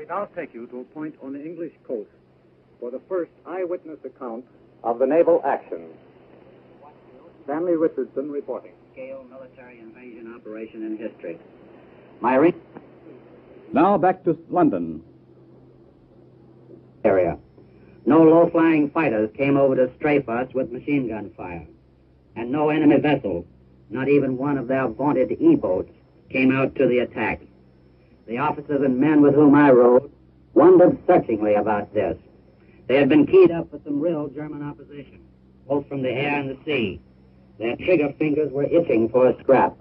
We now take you to a point on the English coast for the first eyewitness account of the naval action. Stanley Richardson reporting. Scale military invasion operation in history. Now back to London. Area. No low-flying fighters came over to strafe us with machine gun fire. And no enemy vessels, not even one of their vaunted E-boats, came out to the attack. The officers and men with whom I rode wondered searchingly about this. They had been keyed up with some real German opposition, both from the air and the sea. Their trigger fingers were itching for a scrap,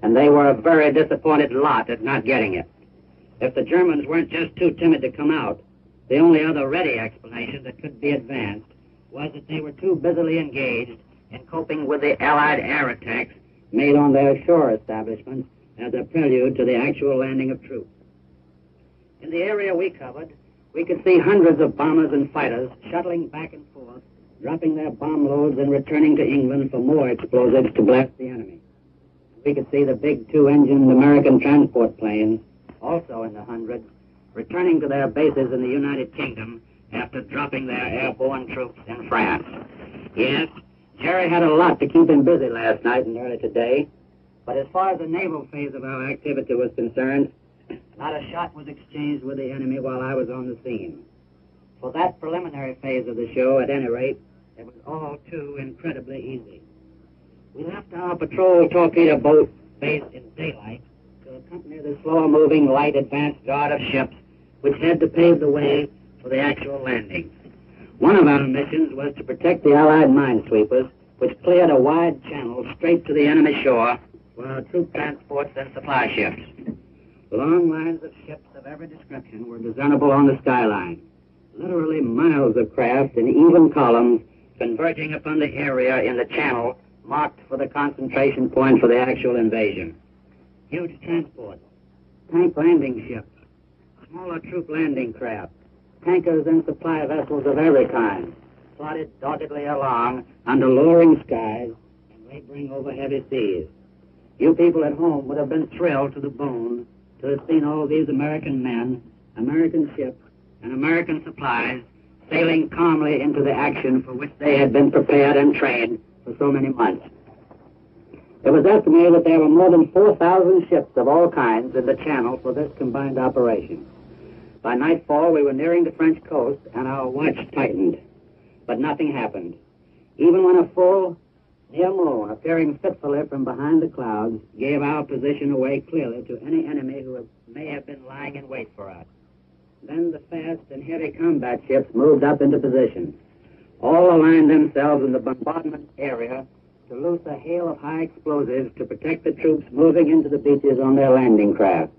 and they were a very disappointed lot at not getting it. If the Germans weren't just too timid to come out, the only other ready explanation that could be advanced was that they were too busily engaged in coping with the Allied air attacks made on their shore establishments as a prelude to the actual landing of troops. In the area we covered, we could see hundreds of bombers and fighters shuttling back and forth, dropping their bomb loads and returning to England for more explosives to blast the enemy. We could see the big two-engined American transport planes, also in the hundreds, returning to their bases in the United Kingdom after dropping their airborne troops in France. Yes, Jerry had a lot to keep him busy last night and early today, but as far as the naval phase of our activity was concerned, not a shot was exchanged with the enemy while I was on the scene. For that preliminary phase of the show, at any rate, it was all too incredibly easy. We left our patrol torpedo boat based in daylight to accompany the slower-moving light advance guard of ships which had to pave the way for the actual landing. One of our missions was to protect the Allied minesweepers, which cleared a wide channel straight to the enemy shore for our troop transports and supply ships. Long lines of ships of every description were discernible on the skyline, literally miles of craft in even columns converging upon the area in the channel marked for the concentration point for the actual invasion. Huge transports, tank landing ships, smaller troop landing craft, tankers and supply vessels of every kind, plodded doggedly along under lowering skies and laboring over heavy seas. You people at home would have been thrilled to the bone to have seen all these American men, American ships, and American supplies sailing calmly into the action for which they had been prepared and trained for so many months. It was estimated that there were more than 4,000 ships of all kinds in the channel for this combined operation. By nightfall, we were nearing the French coast, and our watch tightened. But nothing happened. Even when a full, near moon, appearing fitfully from behind the clouds, gave our position away clearly to any enemy who may have been lying in wait for us. Then the fast and heavy combat ships moved up into position. All aligned themselves in the bombardment area to loose a hail of high explosives to protect the troops moving into the beaches on their landing craft.